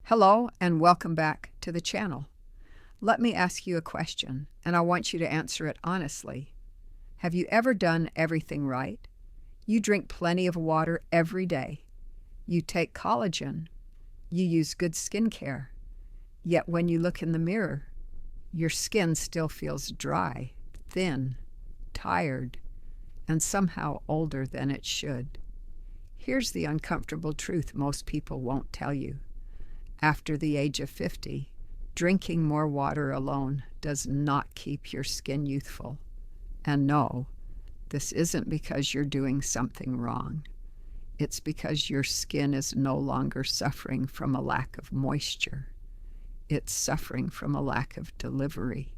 Hello and welcome back to the channel. Let me ask you a question, and I want you to answer it honestly. Have you ever done everything right? You drink plenty of water every day. You take collagen. You use good skincare. Yet when you look in the mirror, your skin still feels dry, thin, tired, and somehow older than it should. Here's the uncomfortable truth most people won't tell you. After the age of 50, drinking more water alone does not keep your skin youthful. And no, this isn't because you're doing something wrong. It's because your skin is no longer suffering from a lack of moisture. It's suffering from a lack of delivery.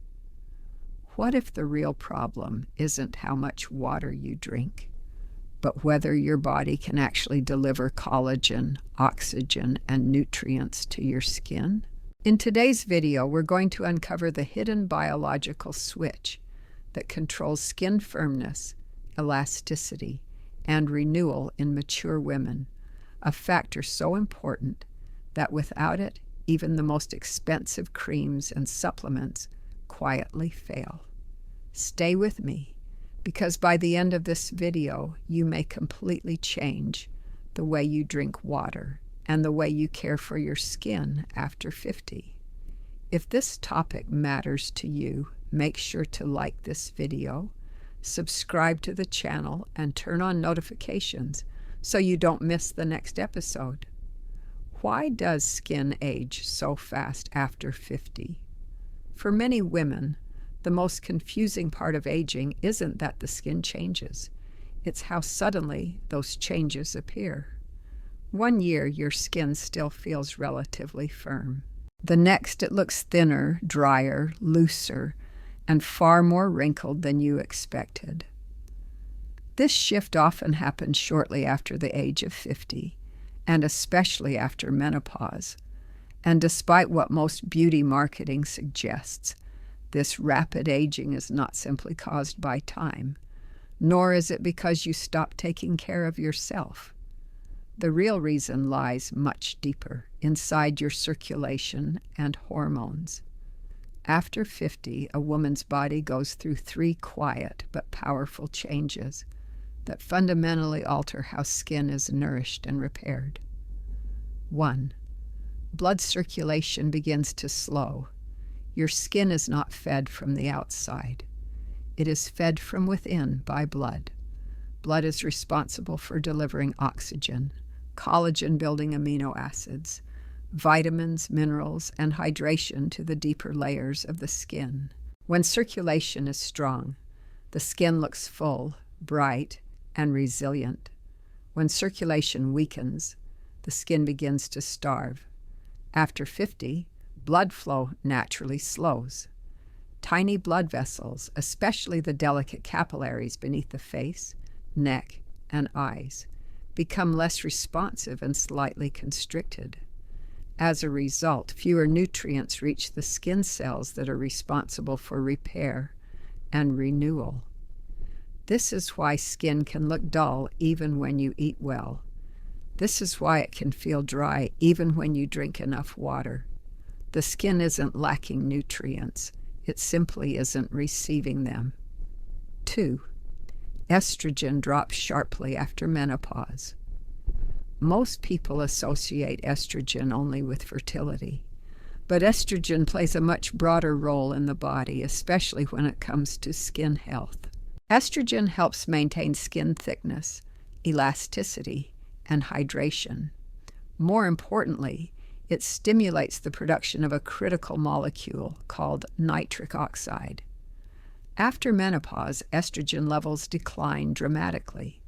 What if the real problem isn't how much water you drink, but whether your body can actually deliver collagen, oxygen, and nutrients to your skin? In today's video, we're going to uncover the hidden biological switch that controls skin firmness, elasticity, and renewal in mature women, a factor so important that without it, even the most expensive creams and supplements quietly fail. Stay with me, because by the end of this video, you may completely change the way you drink water and the way you care for your skin after 50. If this topic matters to you, make sure to like this video, subscribe to the channel, and turn on notifications so you don't miss the next episode. Why does skin age so fast after 50? For many women, the most confusing part of aging isn't that the skin changes. It's how suddenly those changes appear. 1 year, your skin still feels relatively firm. The next, it looks thinner, drier, looser, and far more wrinkled than you expected. This shift often happens shortly after the age of 50, and especially after menopause. And despite what most beauty marketing suggests, this rapid aging is not simply caused by time, nor is it because you stop taking care of yourself. The real reason lies much deeper, inside your circulation and hormones. After 50, a woman's body goes through 3 quiet but powerful changes that fundamentally alter how skin is nourished and repaired. 1. Blood circulation begins to slow. Your skin is not fed from the outside. It is fed from within by blood. Blood is responsible for delivering oxygen, collagen-building amino acids, vitamins, minerals, and hydration to the deeper layers of the skin. When circulation is strong, the skin looks full, bright, and resilient. When circulation weakens, the skin begins to starve. After 50, blood flow naturally slows. Tiny blood vessels, especially the delicate capillaries beneath the face, neck, and eyes, become less responsive and slightly constricted. As a result, fewer nutrients reach the skin cells that are responsible for repair and renewal. This is why skin can look dull even when you eat well. This is why it can feel dry even when you drink enough water. The skin isn't lacking nutrients. It simply isn't receiving them. 2. Estrogen drops sharply after menopause. Most people associate estrogen only with fertility, but estrogen plays a much broader role in the body, especially when it comes to skin health. Estrogen helps maintain skin thickness, elasticity, and hydration. More importantly, it stimulates the production of a critical molecule called nitric oxide. After menopause, estrogen levels decline dramatically.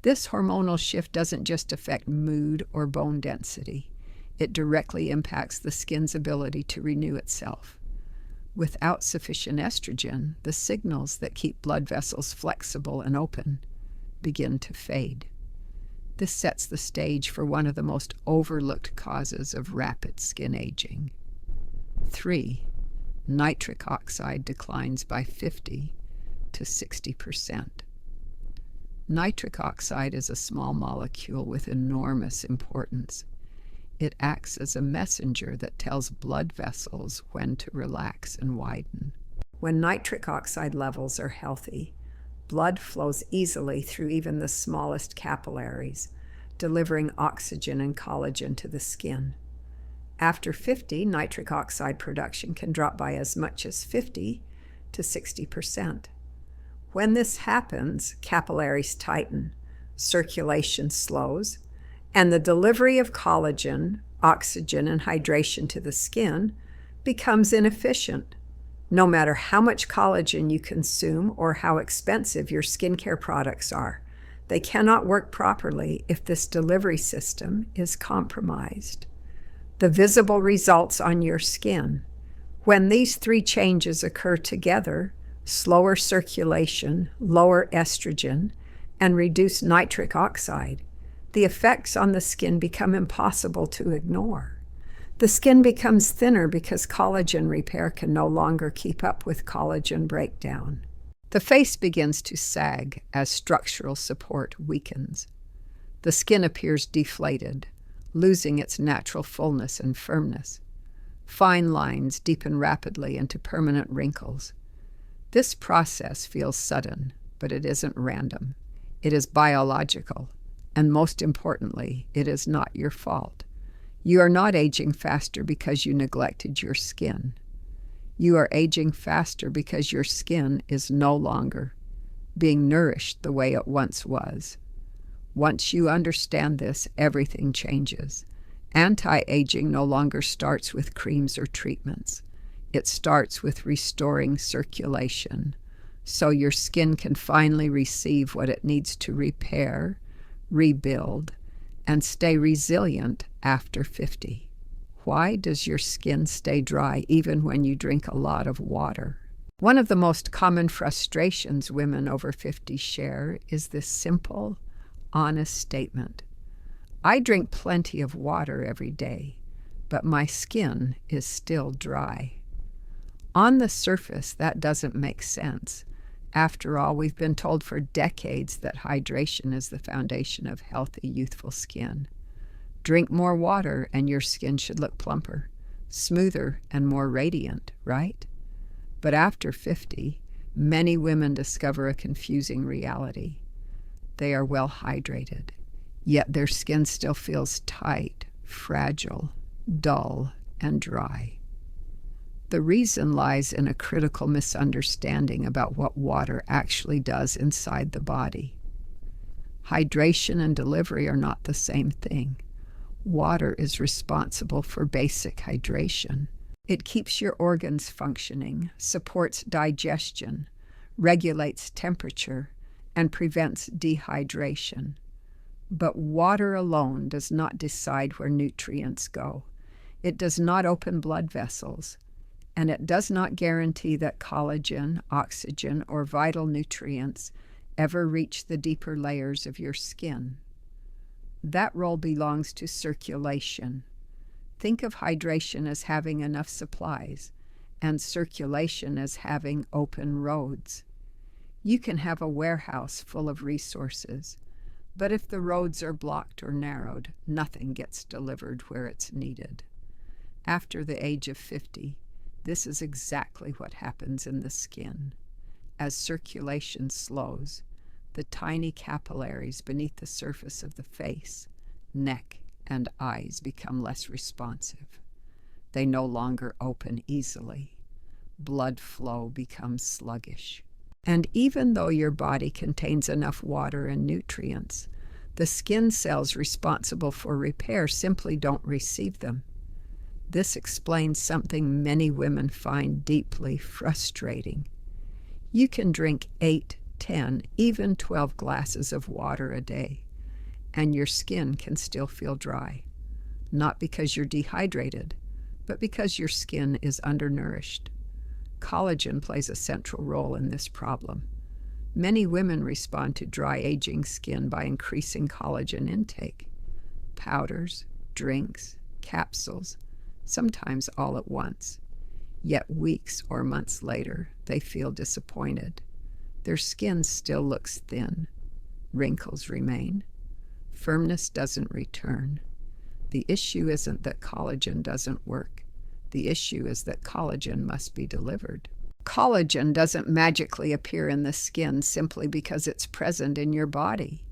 This hormonal shift doesn't just affect mood or bone density. It directly impacts the skin's ability to renew itself. Without sufficient estrogen, the signals that keep blood vessels flexible and open begin to fade. This sets the stage for one of the most overlooked causes of rapid skin aging. 3. Nitric oxide declines by 50 to 60%. Nitric oxide is a small molecule with enormous importance. It acts as a messenger that tells blood vessels when to relax and widen. When nitric oxide levels are healthy, blood flows easily through even the smallest capillaries, delivering oxygen and collagen to the skin. After 50, nitric oxide production can drop by as much as 50 to 60%. When this happens, capillaries tighten, circulation slows, and the delivery of collagen, oxygen, and hydration to the skin becomes inefficient. No matter how much collagen you consume or how expensive your skincare products are, they cannot work properly if this delivery system is compromised. The visible results on your skin. When these three changes occur together, slower circulation, lower estrogen, and reduced nitric oxide, the effects on the skin become impossible to ignore. The skin becomes thinner because collagen repair can no longer keep up with collagen breakdown. The face begins to sag as structural support weakens. The skin appears deflated, losing its natural fullness and firmness. Fine lines deepen rapidly into permanent wrinkles. This process feels sudden, but it isn't random. It is biological, and most importantly, it is not your fault. You are not aging faster because you neglected your skin. You are aging faster because your skin is no longer being nourished the way it once was. Once you understand this, everything changes. Anti-aging no longer starts with creams or treatments. It starts with restoring circulation, so your skin can finally receive what it needs to repair, rebuild, and stay resilient after 50. Why does your skin stay dry even when you drink a lot of water? One of the most common frustrations women over 50 share is this simple, honest statement. I drink plenty of water every day, but my skin is still dry. On the surface, that doesn't make sense. After all, we've been told for decades that hydration is the foundation of healthy, youthful skin. Drink more water and your skin should look plumper, smoother, and more radiant, right? But after 50, many women discover a confusing reality. They are well hydrated, yet their skin still feels tight, fragile, dull, and dry. The reason lies in a critical misunderstanding about what water actually does inside the body. Hydration and delivery are not the same thing. Water is responsible for basic hydration. It keeps your organs functioning, supports digestion, regulates temperature, and prevents dehydration. But water alone does not decide where nutrients go. It does not open blood vessels, and it does not guarantee that collagen, oxygen, or vital nutrients ever reach the deeper layers of your skin. That role belongs to circulation. Think of hydration as having enough supplies, and circulation as having open roads. You can have a warehouse full of resources, but if the roads are blocked or narrowed, nothing gets delivered where it's needed. After the age of 50, this is exactly what happens in the skin. As circulation slows, the tiny capillaries beneath the surface of the face, neck, and eyes become less responsive. They no longer open easily. Blood flow becomes sluggish. And even though your body contains enough water and nutrients, the skin cells responsible for repair simply don't receive them. This explains something many women find deeply frustrating. You can drink 8, 10, even 12 glasses of water a day, and your skin can still feel dry. Not because you're dehydrated, but because your skin is undernourished. Collagen plays a central role in this problem. Many women respond to dry aging skin by increasing collagen intake. Powders, drinks, capsules, sometimes all at once. Yet weeks or months later, they feel disappointed. Their skin still looks thin. Wrinkles remain. Firmness doesn't return. The issue isn't that collagen doesn't work. The issue is that collagen must be delivered. Collagen doesn't magically appear in the skin simply because it's present in your body.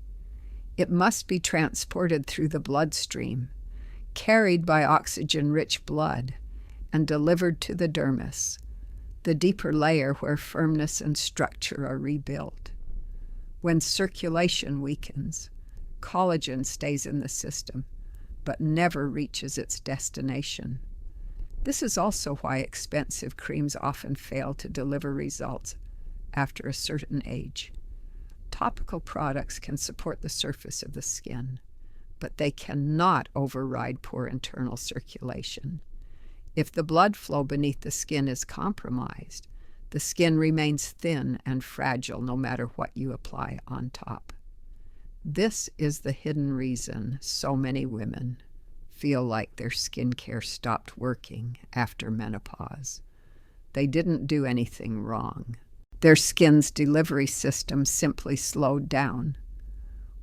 It must be transported through the bloodstream, carried by oxygen-rich blood, and delivered to the dermis, the deeper layer where firmness and structure are rebuilt. When circulation weakens, collagen stays in the system, but never reaches its destination. This is also why expensive creams often fail to deliver results after a certain age. Topical products can support the surface of the skin, but they cannot override poor internal circulation. If the blood flow beneath the skin is compromised, the skin remains thin and fragile no matter what you apply on top. This is the hidden reason so many women feel like their skincare stopped working after menopause. They didn't do anything wrong. Their skin's delivery system simply slowed down.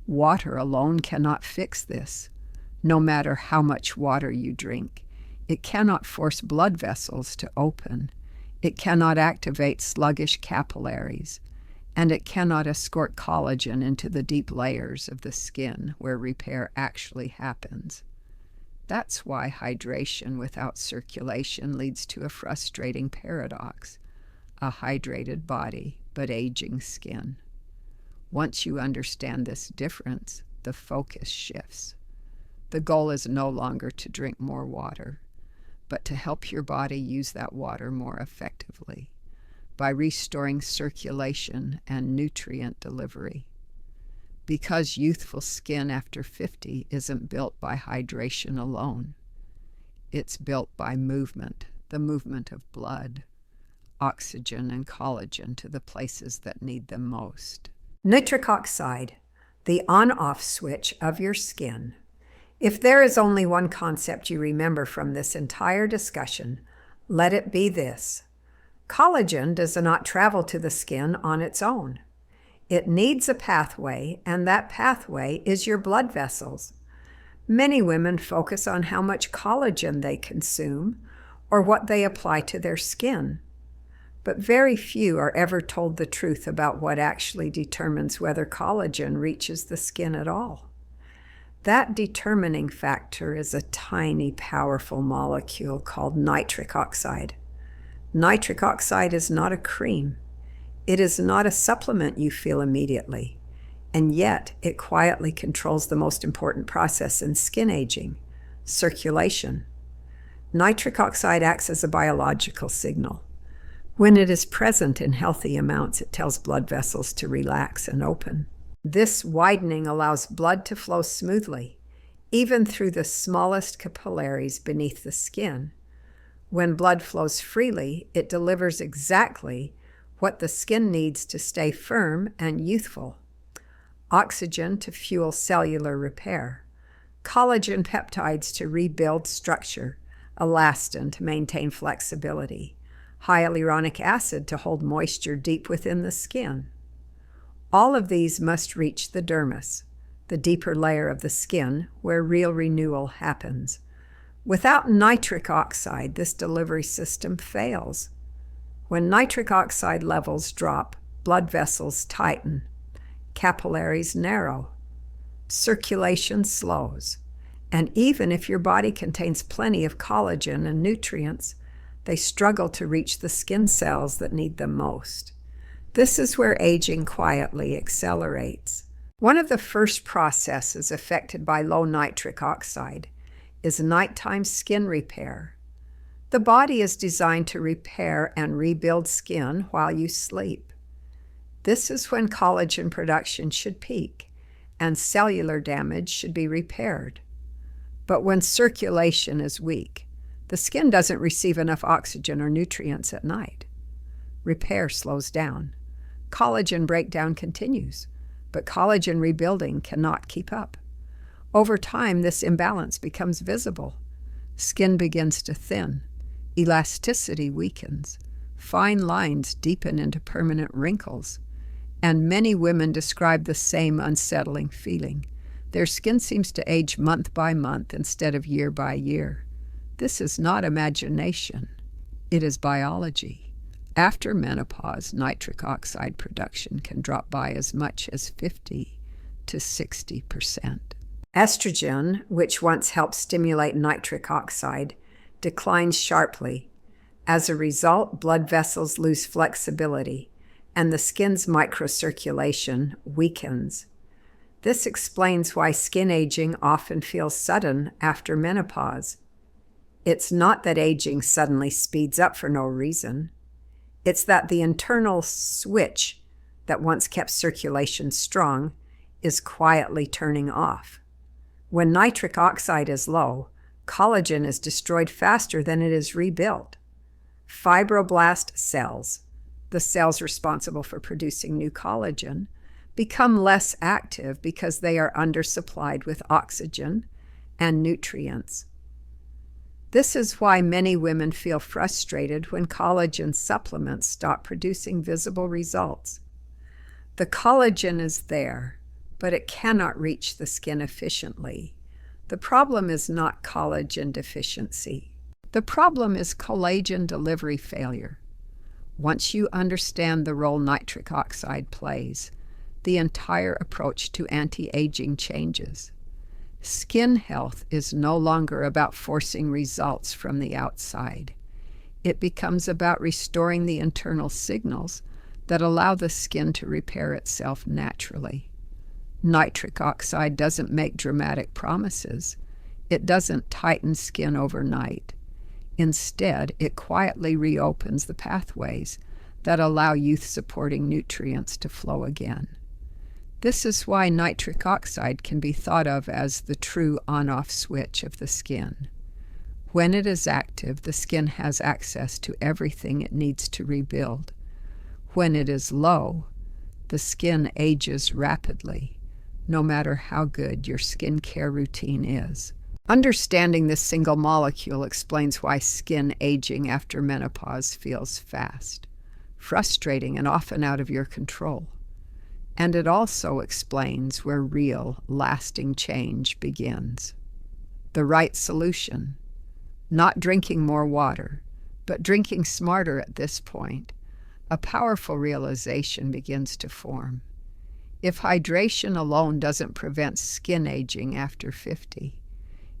Water alone cannot fix this, no matter how much water you drink. It cannot force blood vessels to open. It cannot activate sluggish capillaries, and it cannot escort collagen into the deep layers of the skin where repair actually happens. That's why hydration without circulation leads to a frustrating paradox: a hydrated body, but aging skin. Once you understand this difference, the focus shifts. The goal is no longer to drink more water, but to help your body use that water more effectively by restoring circulation and nutrient delivery. Because youthful skin after 50 isn't built by hydration alone. It's built by movement, the movement of blood, oxygen, and collagen to the places that need them most. Nitric oxide, the on-off switch of your skin. If there is only one concept you remember from this entire discussion, let it be this: collagen does not travel to the skin on its own. It needs a pathway, and that pathway is your blood vessels. Many women focus on how much collagen they consume or what they apply to their skin, but very few are ever told the truth about what actually determines whether collagen reaches the skin at all. That determining factor is a tiny, powerful molecule called nitric oxide. Nitric oxide is not a cream. It is not a supplement you feel immediately, and yet it quietly controls the most important process in skin aging: circulation. Nitric oxide acts as a biological signal. When it is present in healthy amounts, it tells blood vessels to relax and open. This widening allows blood to flow smoothly, even through the smallest capillaries beneath the skin. When blood flows freely, it delivers exactly what the skin needs to stay firm and youthful: oxygen to fuel cellular repair, collagen peptides to rebuild structure, elastin to maintain flexibility, hyaluronic acid to hold moisture deep within the skin. All of these must reach the dermis, the deeper layer of the skin where real renewal happens. Without nitric oxide, this delivery system fails. When nitric oxide levels drop, blood vessels tighten, capillaries narrow, circulation slows, and even if your body contains plenty of collagen and nutrients, they struggle to reach the skin cells that need them most. This is where aging quietly accelerates. One of the first processes affected by low nitric oxide is nighttime skin repair. The body is designed to repair and rebuild skin while you sleep. This is when collagen production should peak and cellular damage should be repaired. But when circulation is weak, the skin doesn't receive enough oxygen or nutrients at night. Repair slows down. Collagen breakdown continues, but collagen rebuilding cannot keep up. Over time, this imbalance becomes visible. Skin begins to thin. Elasticity weakens. Fine lines deepen into permanent wrinkles. And many women describe the same unsettling feeling. Their skin seems to age month by month instead of year by year. This is not imagination. It is biology. After menopause, nitric oxide production can drop by as much as 50 to 60%. Estrogen, which once helped stimulate nitric oxide, declines sharply. As a result, blood vessels lose flexibility, and the skin's microcirculation weakens. This explains why skin aging often feels sudden after menopause. It's not that aging suddenly speeds up for no reason. It's that the internal switch that once kept circulation strong is quietly turning off. When nitric oxide is low, collagen is destroyed faster than it is rebuilt. Fibroblast cells, the cells responsible for producing new collagen, become less active because they are undersupplied with oxygen and nutrients. This is why many women feel frustrated when collagen supplements stop producing visible results. The collagen is there, but it cannot reach the skin efficiently. The problem is not collagen deficiency. The problem is collagen delivery failure. Once you understand the role nitric oxide plays, the entire approach to anti-aging changes. Skin health is no longer about forcing results from the outside. It becomes about restoring the internal signals that allow the skin to repair itself naturally. Nitric oxide doesn't make dramatic promises. It doesn't tighten skin overnight. Instead, it quietly reopens the pathways that allow youth-supporting nutrients to flow again. This is why nitric oxide can be thought of as the true on-off switch of the skin. When it is active, the skin has access to everything it needs to rebuild. When it is low, the skin ages rapidly, no matter how good your skincare routine is. Understanding this single molecule explains why skin aging after menopause feels fast, frustrating, and often out of your control. And it also explains where real, lasting change begins. The right solution: not drinking more water, but drinking smarter at this point. A powerful realization begins to form. If hydration alone doesn't prevent skin aging after 50,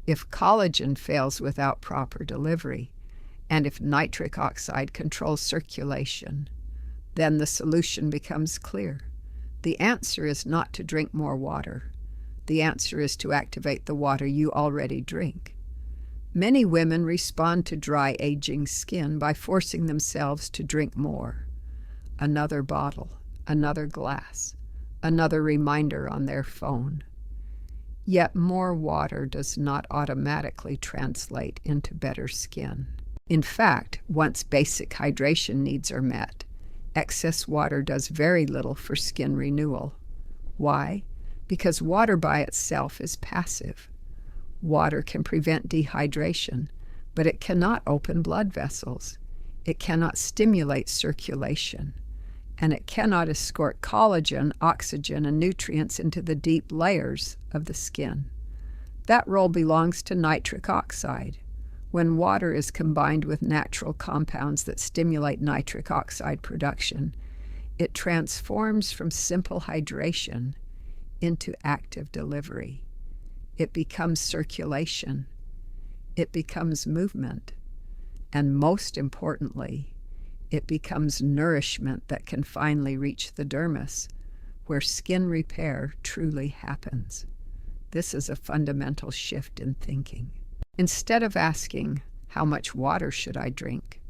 if collagen fails without proper delivery, and if nitric oxide controls circulation, then the solution becomes clear. The answer is not to drink more water. The answer is to activate the water you already drink. Many women respond to dry, aging skin by forcing themselves to drink more. Another bottle, another glass, another reminder on their phone. Yet more water does not automatically translate into better skin. In fact, once basic hydration needs are met, excess water does very little for skin renewal. Why? Because water by itself is passive. Water can prevent dehydration, but it cannot open blood vessels. It cannot stimulate circulation, and it cannot escort collagen, oxygen, and nutrients into the deep layers of the skin. That role belongs to nitric oxide. When water is combined with natural compounds that stimulate nitric oxide production, it transforms from simple hydration into active delivery. It becomes circulation. It becomes movement. And most importantly, it becomes nourishment that can finally reach the dermis, where skin repair truly happens. This is a fundamental shift in thinking. Instead of asking, how much water should I drink?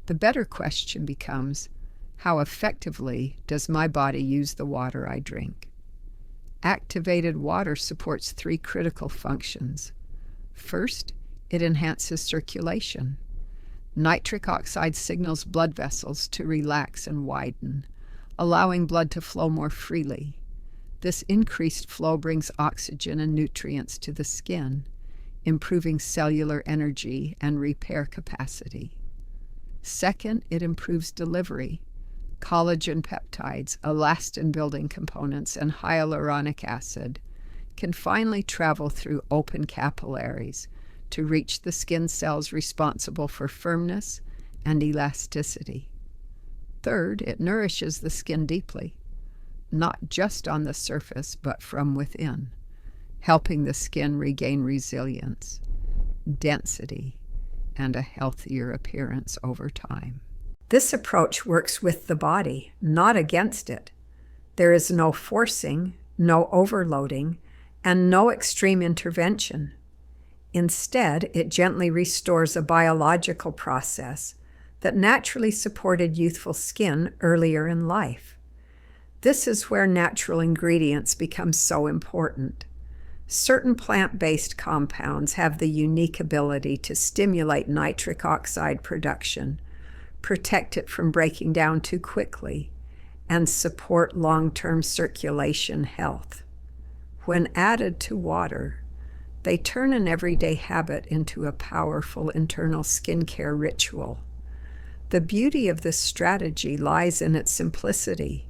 The better question becomes, how effectively does my body use the water I drink? Activated water supports 3 critical functions. First, it enhances circulation. Nitric oxide signals blood vessels to relax and widen, allowing blood to flow more freely. This increased flow brings oxygen and nutrients to the skin, improving cellular energy and repair capacity. Second, it improves delivery. Collagen peptides, elastin-building components, and hyaluronic acid can finally travel through open capillaries to reach the skin cells responsible for firmness and elasticity. Third, it nourishes the skin deeply, not just on the surface, but from within, helping the skin regain resilience, density, and a healthier appearance over time. This approach works with the body, not against it. There is no forcing, no overloading, and no extreme intervention. Instead, it gently restores a biological process that naturally supported youthful skin earlier in life. This is where natural ingredients become so important. Certain plant-based compounds have the unique ability to stimulate nitric oxide production, protect it from breaking down too quickly, and support long-term circulation health. When added to water, they turn an everyday habit into a powerful internal skincare ritual. The beauty of this strategy lies in its simplicity.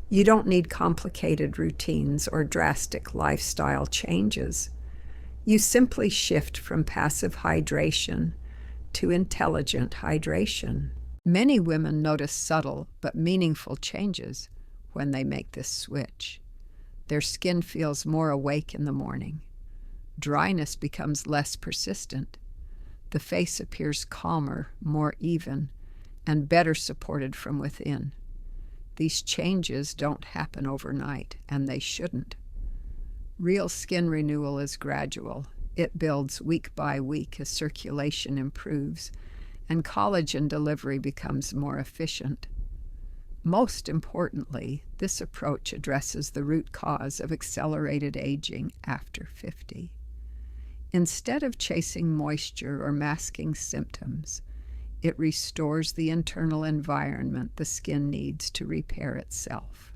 You don't need complicated routines or drastic lifestyle changes. You simply shift from passive hydration to intelligent hydration. Many women notice subtle but meaningful changes when they make this switch. Their skin feels more awake in the morning. Dryness becomes less persistent. The face appears calmer, more even, and better supported from within. These changes don't happen overnight, and they shouldn't. Real skin renewal is gradual. It builds week by week as circulation improves and collagen delivery becomes more efficient. Most importantly, this approach addresses the root cause of accelerated aging after 50. Instead of chasing moisture or masking symptoms, it restores the internal environment the skin needs to repair itself.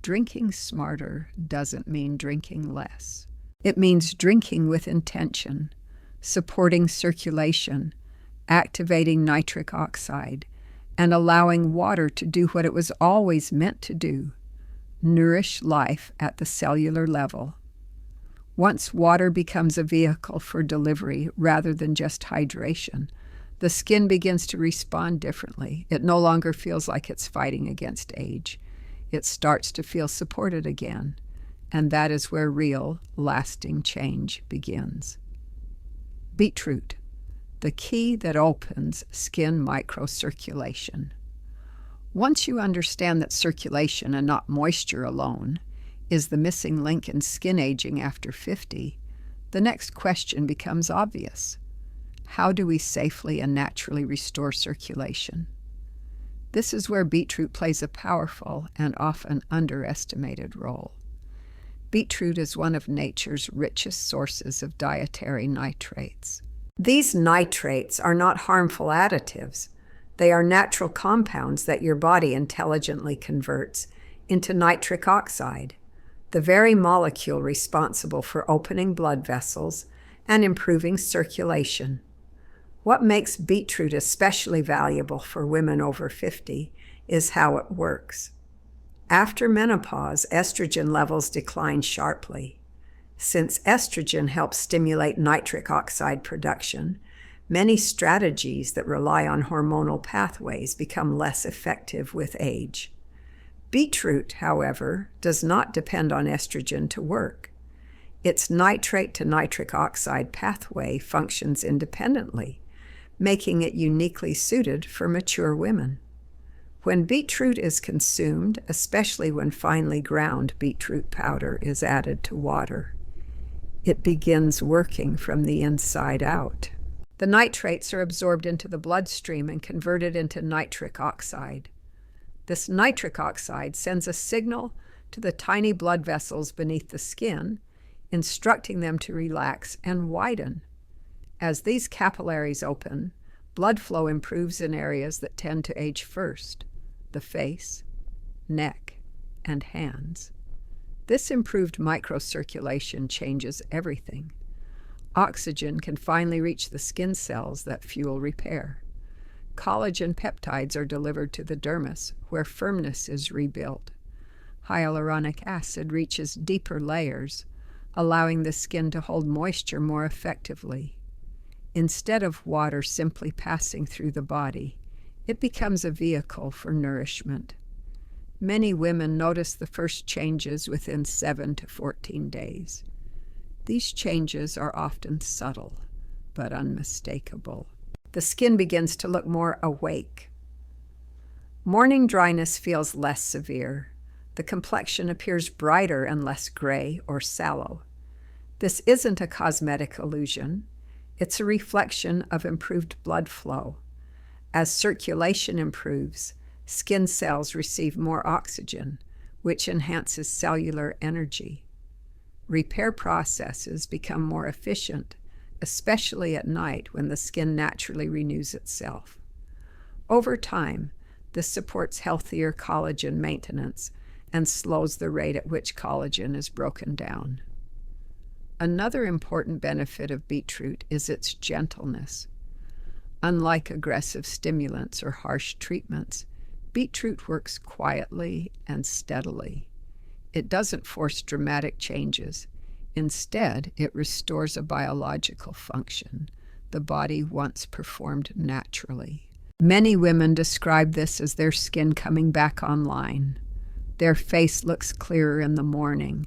Drinking smarter doesn't mean drinking less. It means drinking with intention, supporting circulation, activating nitric oxide, and allowing water to do what it was always meant to do, nourish life at the cellular level. Once water becomes a vehicle for delivery rather than just hydration, the skin begins to respond differently. It no longer feels like it's fighting against age. It starts to feel supported again, and that is where real, lasting change begins. Beetroot, the key that opens skin microcirculation. Once you understand that circulation and not moisture alone is the missing link in skin aging after 50, the next question becomes obvious. How do we safely and naturally restore circulation? This is where beetroot plays a powerful and often underestimated role. Beetroot is one of nature's richest sources of dietary nitrates. These nitrates are not harmful additives. They are natural compounds that your body intelligently converts into nitric oxide, the very molecule responsible for opening blood vessels and improving circulation. What makes beetroot especially valuable for women over 50 is how it works. After menopause, estrogen levels decline sharply. Since estrogen helps stimulate nitric oxide production, many strategies that rely on hormonal pathways become less effective with age. Beetroot, however, does not depend on estrogen to work. Its nitrate to nitric oxide pathway functions independently, making it uniquely suited for mature women. When beetroot is consumed, especially when finely ground beetroot powder is added to water, it begins working from the inside out. The nitrates are absorbed into the bloodstream and converted into nitric oxide. This nitric oxide sends a signal to the tiny blood vessels beneath the skin, instructing them to relax and widen. As these capillaries open, blood flow improves in areas that tend to age first: the face, neck, and hands. This improved microcirculation changes everything. Oxygen can finally reach the skin cells that fuel repair. Collagen peptides are delivered to the dermis, where firmness is rebuilt. Hyaluronic acid reaches deeper layers, allowing the skin to hold moisture more effectively. Instead of water simply passing through the body, it becomes a vehicle for nourishment. Many women notice the first changes within 7 to 14 days. These changes are often subtle, but unmistakable. The skin begins to look more awake. Morning dryness feels less severe. The complexion appears brighter and less gray or sallow. This isn't a cosmetic illusion. It's a reflection of improved blood flow. As circulation improves, skin cells receive more oxygen, which enhances cellular energy. Repair processes become more efficient, especially at night when the skin naturally renews itself. Over time, this supports healthier collagen maintenance and slows the rate at which collagen is broken down. Another important benefit of beetroot is its gentleness. Unlike aggressive stimulants or harsh treatments, beetroot works quietly and steadily. It doesn't force dramatic changes. Instead, it restores a biological function the body once performed naturally. Many women describe this as their skin coming back online. Their face looks clearer in the morning.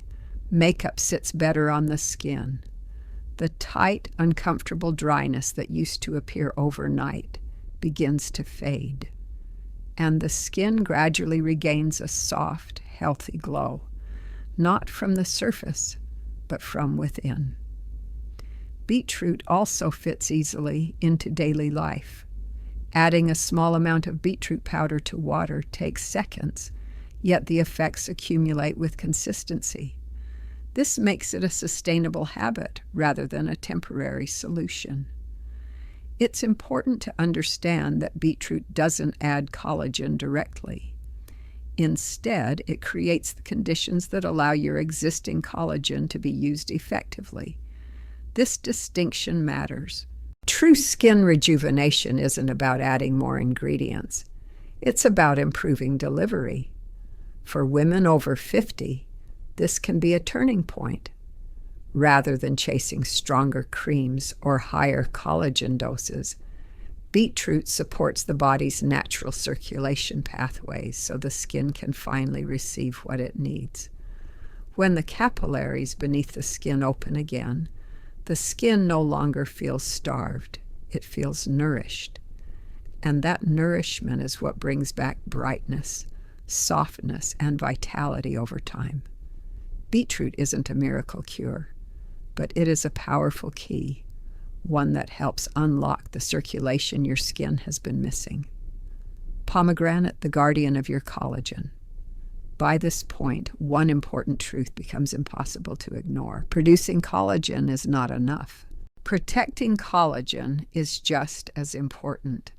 Makeup sits better on the skin. The tight, uncomfortable dryness that used to appear overnight begins to fade, and the skin gradually regains a soft, healthy glow, not from the surface, but from within. Beetroot also fits easily into daily life. Adding a small amount of beetroot powder to water takes seconds, yet the effects accumulate with consistency. This makes it a sustainable habit rather than a temporary solution. It's important to understand that beetroot doesn't add collagen directly. Instead, it creates the conditions that allow your existing collagen to be used effectively. This distinction matters. True skin rejuvenation isn't about adding more ingredients. It's about improving delivery. For women over 50, this can be a turning point. Rather than chasing stronger creams or higher collagen doses, beetroot supports the body's natural circulation pathways so the skin can finally receive what it needs. When the capillaries beneath the skin open again, the skin no longer feels starved. It feels nourished. And that nourishment is what brings back brightness, softness, and vitality over time. Beetroot isn't a miracle cure, but it is a powerful key, one that helps unlock the circulation your skin has been missing. Pomegranate, the guardian of your collagen. By this point, one important truth becomes impossible to ignore. Producing collagen is not enough. Protecting collagen is just as important,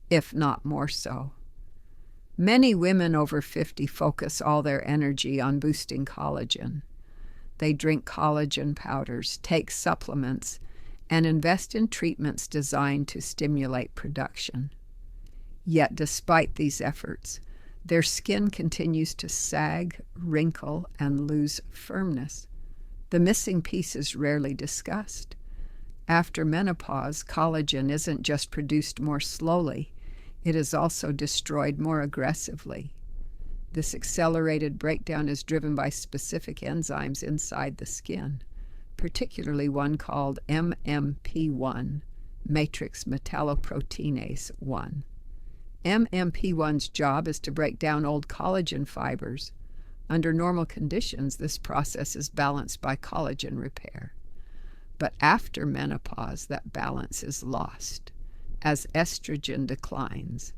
if not more so. Many women over 50 focus all their energy on boosting collagen. They drink collagen powders, take supplements, and invest in treatments designed to stimulate production. Yet, despite these efforts, their skin continues to sag, wrinkle, and lose firmness. The missing piece is rarely discussed. After menopause, collagen isn't just produced more slowly, it is also destroyed more aggressively. This accelerated breakdown is driven by specific enzymes inside the skin, particularly one called MMP1, matrix metalloproteinase 1. MMP1's job is to break down old collagen fibers. Under normal conditions, this process is balanced by collagen repair. But after menopause, that balance is lost. As estrogen declines,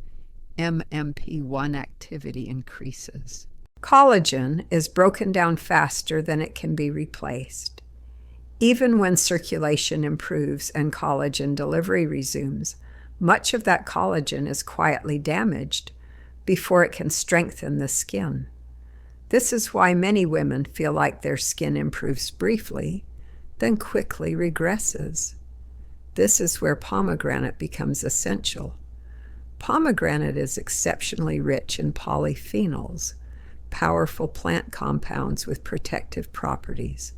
MMP1 activity increases. Collagen is broken down faster than it can be replaced. Even when circulation improves and collagen delivery resumes, much of that collagen is quietly damaged before it can strengthen the skin. This is why many women feel like their skin improves briefly, then quickly regresses. This is where pomegranate becomes essential. Pomegranate is exceptionally rich in polyphenols, powerful plant compounds with protective properties.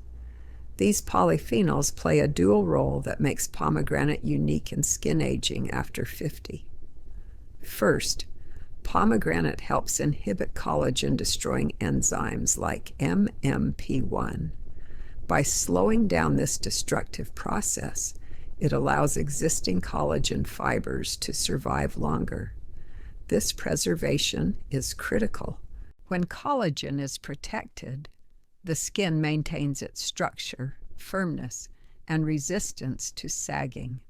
These polyphenols play a dual role that makes pomegranate unique in skin aging after 50. First, pomegranate helps inhibit collagen-destroying enzymes like MMP1. By slowing down this destructive process, it allows existing collagen fibers to survive longer. This preservation is critical. When collagen is protected, the skin maintains its structure, firmness, and resistance to sagging.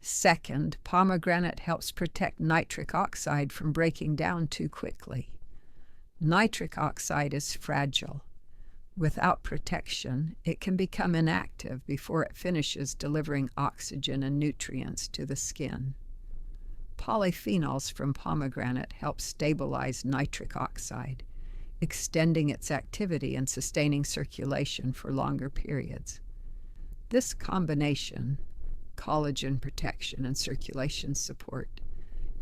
Second, pomegranate helps protect nitric oxide from breaking down too quickly. Nitric oxide is fragile. Without protection, it can become inactive before it finishes delivering oxygen and nutrients to the skin. Polyphenols from pomegranate help stabilize nitric oxide, extending its activity and sustaining circulation for longer periods. This combination, collagen protection and circulation support,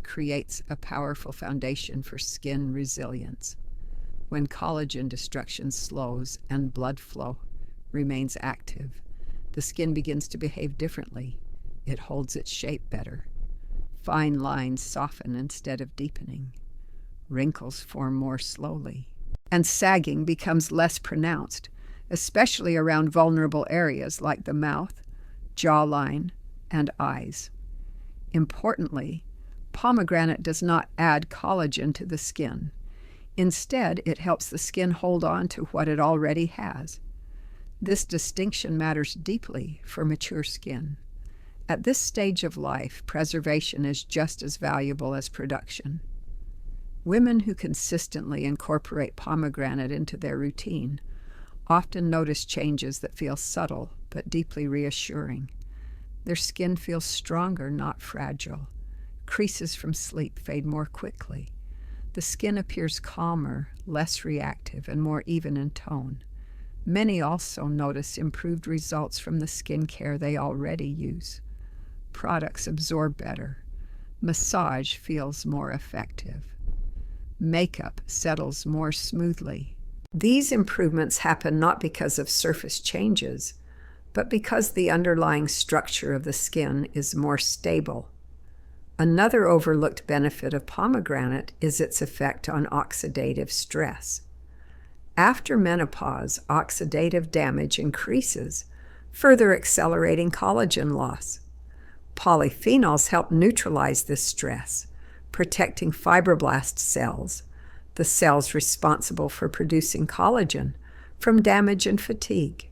creates a powerful foundation for skin resilience. When collagen destruction slows and blood flow remains active, the skin begins to behave differently. It holds its shape better. Fine lines soften instead of deepening. Wrinkles form more slowly. And sagging becomes less pronounced, especially around vulnerable areas like the mouth, jawline, and eyes. Importantly, pomegranate does not add collagen to the skin. Instead, it helps the skin hold on to what it already has. This distinction matters deeply for mature skin. At this stage of life, preservation is just as valuable as production. Women who consistently incorporate pomegranate into their routine often notice changes that feel subtle but deeply reassuring. Their skin feels stronger, not fragile. Creases from sleep fade more quickly. The skin appears calmer, less reactive, and more even in tone. Many also notice improved results from the skincare they already use. Products absorb better. Massage feels more effective. Makeup settles more smoothly. These improvements happen not because of surface changes, but because the underlying structure of the skin is more stable. Another overlooked benefit of pomegranate is its effect on oxidative stress. After menopause, oxidative damage increases, further accelerating collagen loss. Polyphenols help neutralize this stress, protecting fibroblast cells, the cells responsible for producing collagen, from damage and fatigue.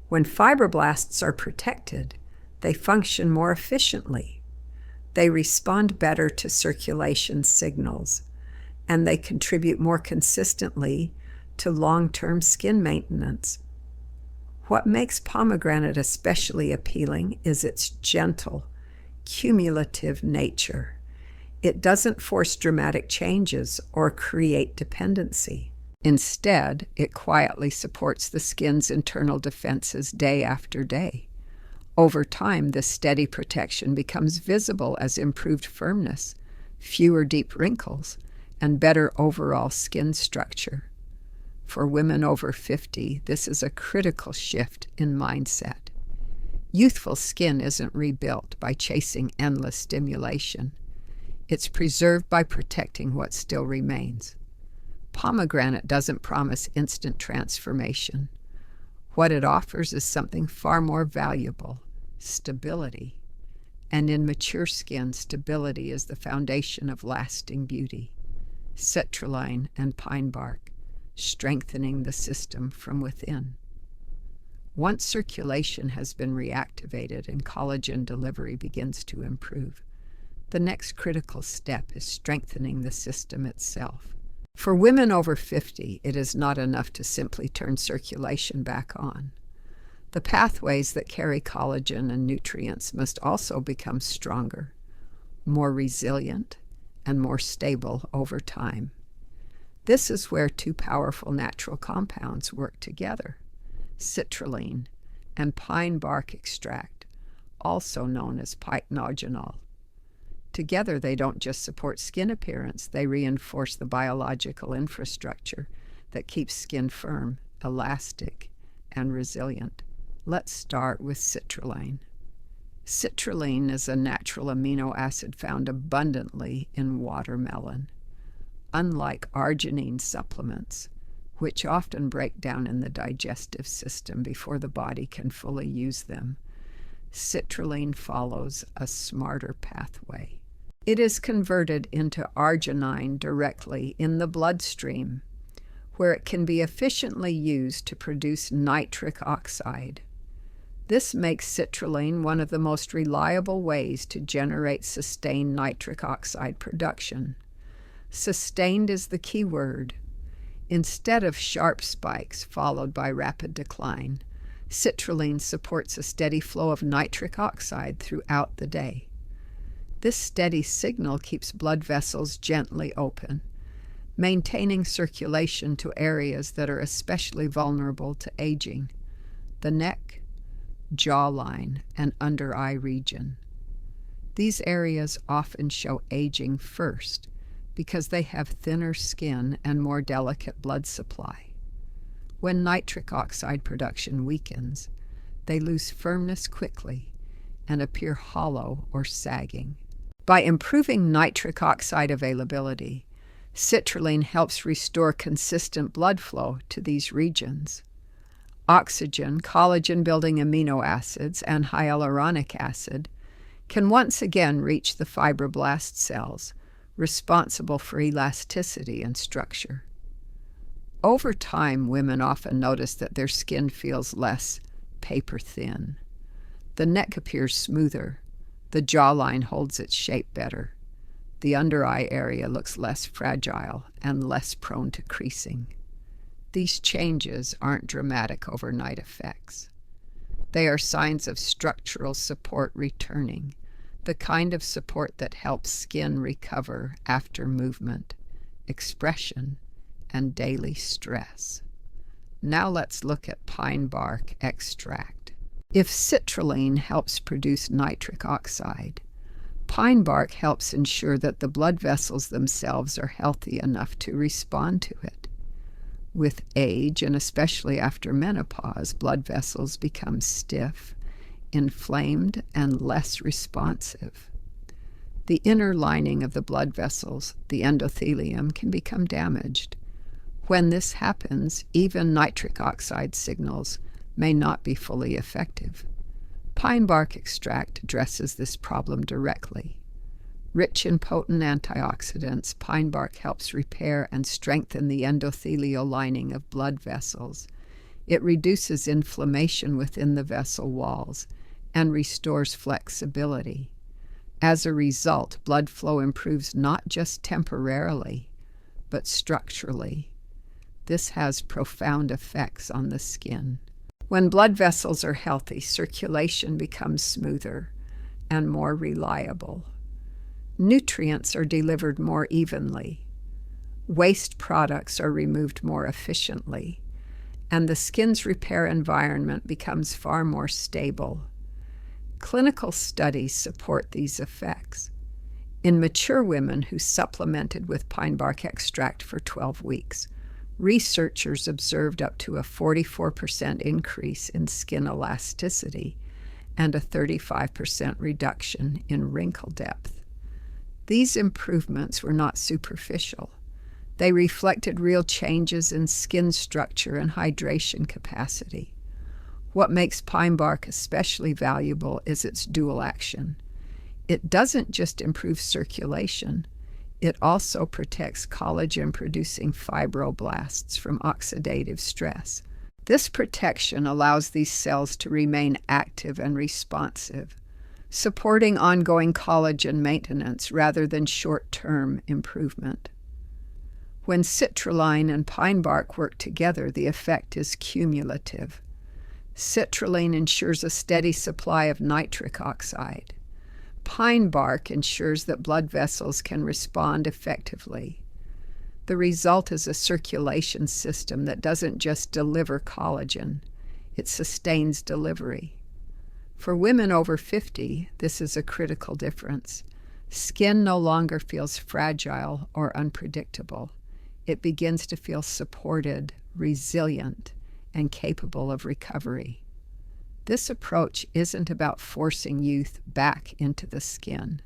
When fibroblasts are protected, they function more efficiently. They respond better to circulation signals, and they contribute more consistently to long-term skin maintenance. What makes pomegranate especially appealing is its gentle, cumulative nature. It doesn't force dramatic changes or create dependency. Instead, it quietly supports the skin's internal defenses day after day. Over time, this steady protection becomes visible as improved firmness, fewer deep wrinkles, and better overall skin structure. For women over 50, this is a critical shift in mindset. Youthful skin isn't rebuilt by chasing endless stimulation. It's preserved by protecting what still remains. Pomegranate doesn't promise instant transformation. What it offers is something far more valuable: stability. And in mature skin, stability is the foundation of lasting beauty. Citrulline and pine bark, strengthening the system from within. Once circulation has been reactivated and collagen delivery begins to improve, the next critical step is strengthening the system itself. For women over 50, it is not enough to simply turn circulation back on. The pathways that carry collagen and nutrients must also become stronger, more resilient, and more stable over time. This is where two powerful natural compounds work together: citrulline and pine bark extract, also known as pycnogenol. Together, they don't just support skin appearance, they reinforce the biological infrastructure that keeps skin firm, elastic, and resilient. Let's start with citrulline. Citrulline is a natural amino acid found abundantly in watermelon. Unlike arginine supplements, which often break down in the digestive system before the body can fully use them, citrulline follows a smarter pathway. It is converted into arginine directly in the bloodstream, where it can be efficiently used to produce nitric oxide. This makes citrulline one of the most reliable ways to generate sustained nitric oxide production. Sustained is the key word. Instead of sharp spikes followed by rapid decline, citrulline supports a steady flow of nitric oxide throughout the day. This steady signal keeps blood vessels gently open, maintaining circulation to areas that are especially vulnerable to aging: the neck, jawline, and under eye region. These areas often show aging first because they have thinner skin and more delicate blood supply. When nitric oxide production weakens, they lose firmness quickly and appear hollow or sagging. By improving nitric oxide availability, citrulline helps restore consistent blood flow to these regions. Oxygen, collagen-building amino acids, and hyaluronic acid can once again reach the fibroblast cells, responsible for elasticity and structure. Over time, women often notice that their skin feels less paper-thin. The neck appears smoother, the jawline holds its shape better, the under-eye area looks less fragile and less prone to creasing. These changes aren't dramatic overnight effects. They are signs of structural support returning, the kind of support that helps skin recover after movement, expression, and daily stress. Now let's look at pine bark extract. If citrulline helps produce nitric oxide, pine bark helps ensure that the blood vessels themselves are healthy enough to respond to it. With age, and especially after menopause, blood vessels become stiff, inflamed, and less responsive. The inner lining of the blood vessels, the endothelium, can become damaged. When this happens, even nitric oxide signals may not be fully effective. Pine bark extract addresses this problem directly. Rich in potent antioxidants, pine bark helps repair and strengthen the endothelial lining of blood vessels. It reduces inflammation within the vessel walls and restores flexibility. As a result, blood flow improves not just temporarily, but structurally. This has profound effects on the skin. When blood vessels are healthy, circulation becomes smoother and more reliable. Nutrients are delivered more evenly. Waste products are removed more efficiently, and the skin's repair environment becomes far more stable. Clinical studies support these effects. In mature women who supplemented with pine bark extract for 12 weeks, researchers observed up to a 44% increase in skin elasticity and a 35% reduction in wrinkle depth. These improvements were not superficial. They reflected real changes in skin structure and hydration capacity. What makes pine bark especially valuable is its dual action. It doesn't just improve circulation, it also protects collagen-producing fibroblasts from oxidative stress. This protection allows these cells to remain active and responsive, supporting ongoing collagen maintenance rather than short-term improvement. When citrulline and pine bark work together, the effect is cumulative. Citrulline ensures a steady supply of nitric oxide. Pine bark ensures that blood vessels can respond effectively. The result is a circulation system that doesn't just deliver collagen, it sustains delivery. For women over 50, this is a critical difference. Skin no longer feels fragile or unpredictable. It begins to feel supported, resilient, and capable of recovery. This approach isn't about forcing youth back into the skin.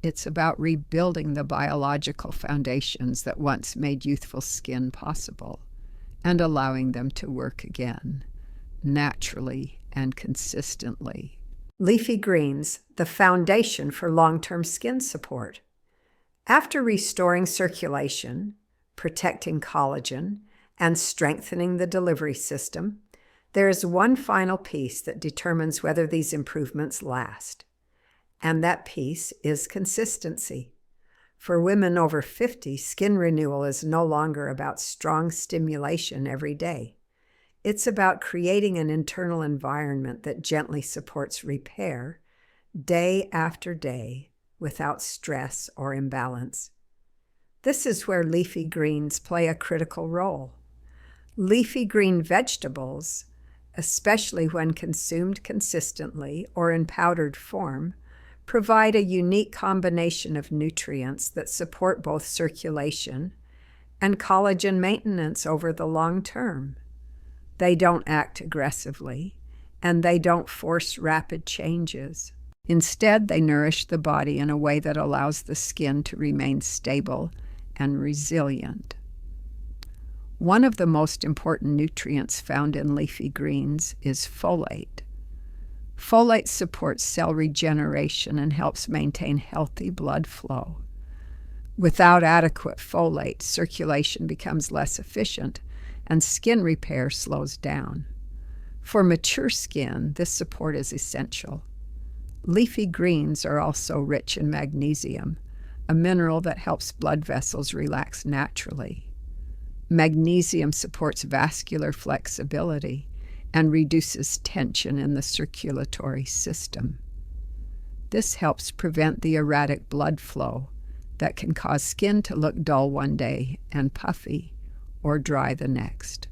It's about rebuilding the biological foundations that once made youthful skin possible and allowing them to work again, naturally and consistently. Leafy greens, the foundation for long-term skin support. After restoring circulation, protecting collagen, and strengthening the delivery system, there is one final piece that determines whether these improvements last. And that piece is consistency. For women over 50, skin renewal is no longer about strong stimulation every day. It's about creating an internal environment that gently supports repair day after day without stress or imbalance. This is where leafy greens play a critical role. Leafy green vegetables, especially when consumed consistently or in powdered form, provide a unique combination of nutrients that support both circulation and collagen maintenance over the long term. They don't act aggressively, and they don't force rapid changes. Instead, they nourish the body in a way that allows the skin to remain stable and resilient. One of the most important nutrients found in leafy greens is folate. Folate supports cell regeneration and helps maintain healthy blood flow. Without adequate folate, circulation becomes less efficient and skin repair slows down. For mature skin, this support is essential. Leafy greens are also rich in magnesium, a mineral that helps blood vessels relax naturally. Magnesium supports vascular flexibility and reduces tension in the circulatory system. This helps prevent the erratic blood flow that can cause skin to look dull one day and puffy or dry the next.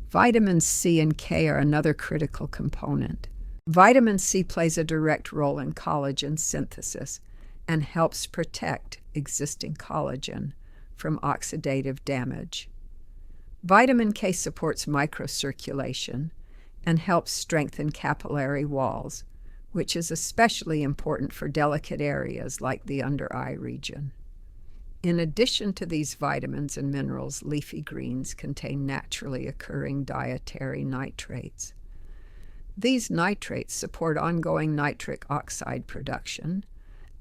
Vitamins C and K are another critical component. Vitamin C plays a direct role in collagen synthesis and helps protect existing collagen from oxidative damage. Vitamin K supports microcirculation and helps strengthen capillary walls, which is especially important for delicate areas like the under eye region. In addition to these vitamins and minerals, leafy greens contain naturally occurring dietary nitrates. These nitrates support ongoing nitric oxide production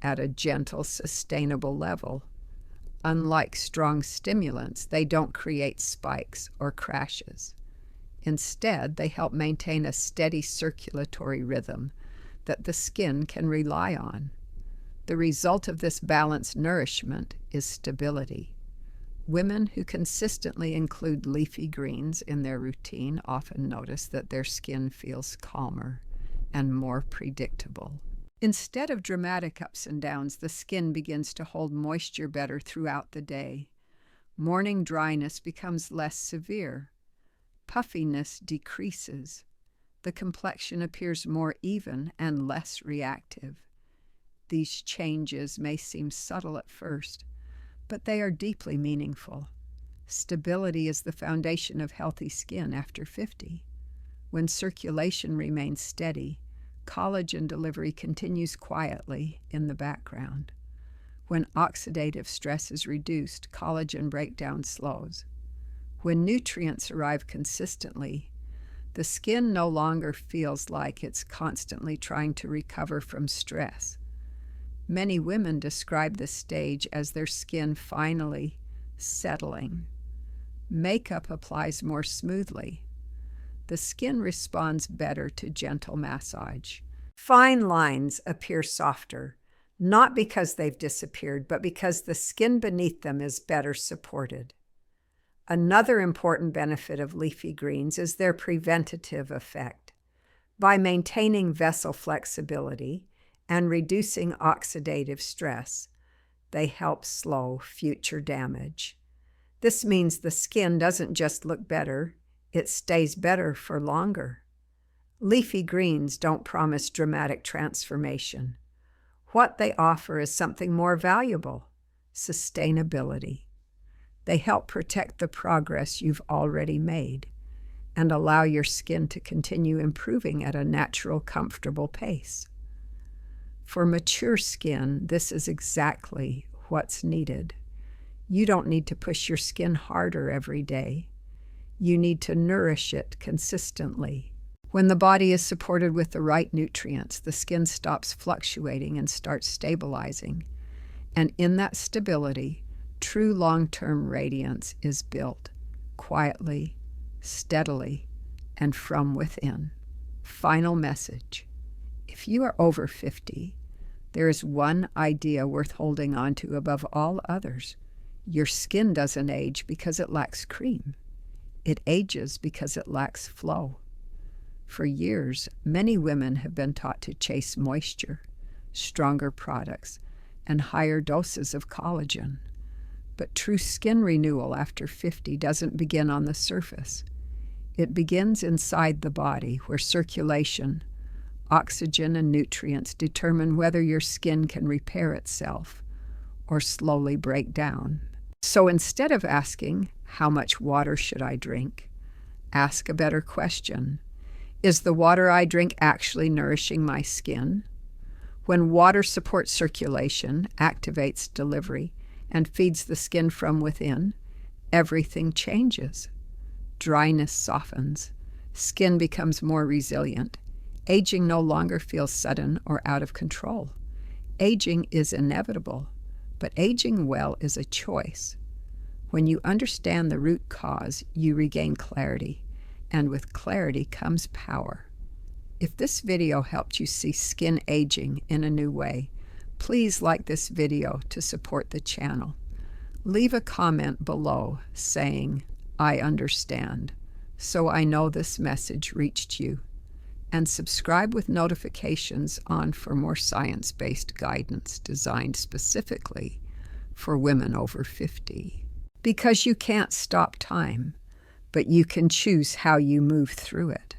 at a gentle, sustainable level. Unlike strong stimulants, they don't create spikes or crashes. Instead, they help maintain a steady circulatory rhythm that the skin can rely on. The result of this balanced nourishment is stability. Women who consistently include leafy greens in their routine often notice that their skin feels calmer and more predictable. Instead of dramatic ups and downs, the skin begins to hold moisture better throughout the day. Morning dryness becomes less severe. Puffiness decreases. The complexion appears more even and less reactive. These changes may seem subtle at first, but they are deeply meaningful. Stability is the foundation of healthy skin after 50. When circulation remains steady, collagen delivery continues quietly in the background. When oxidative stress is reduced, collagen breakdown slows. When nutrients arrive consistently, the skin no longer feels like it's constantly trying to recover from stress. Many women describe this stage as their skin finally settling. Makeup applies more smoothly. The skin responds better to gentle massage. Fine lines appear softer, not because they've disappeared, but because the skin beneath them is better supported. Another important benefit of leafy greens is their preventative effect. By maintaining vessel flexibility and reducing oxidative stress, they help slow future damage. This means the skin doesn't just look better, it stays better for longer. Leafy greens don't promise dramatic transformation. What they offer is something more valuable: sustainability. They help protect the progress you've already made. and allow your skin to continue improving at a natural, comfortable pace. For mature skin, this is exactly what's needed. You don't need to push your skin harder every day. You need to nourish it consistently. When the body is supported with the right nutrients, the skin stops fluctuating and starts stabilizing. And in that stability, true long-term radiance is built quietly, steadily, and from within. Final message. If you are over 50, there is one idea worth holding on to above all others. Your skin doesn't age because it lacks cream. It ages because it lacks flow. For years, many women have been taught to chase moisture, stronger products, and higher doses of collagen. But true skin renewal after 50 doesn't begin on the surface. It begins inside the body, where circulation, oxygen, and nutrients determine whether your skin can repair itself or slowly break down. So instead of asking, "How much water should I drink?" ask a better question. Is the water I drink actually nourishing my skin? When water supports circulation, activates delivery, and feeds the skin from within, everything changes. Dryness softens. Skin becomes more resilient. Aging no longer feels sudden or out of control. Aging is inevitable, but aging well is a choice. When you understand the root cause, you regain clarity, and with clarity comes power. If this video helped you see skin aging in a new way, please like this video to support the channel. Leave a comment below saying, "I understand," so I know this message reached you. And subscribe with notifications on for more science-based guidance designed specifically for women over 50. Because you can't stop time, but you can choose how you move through it.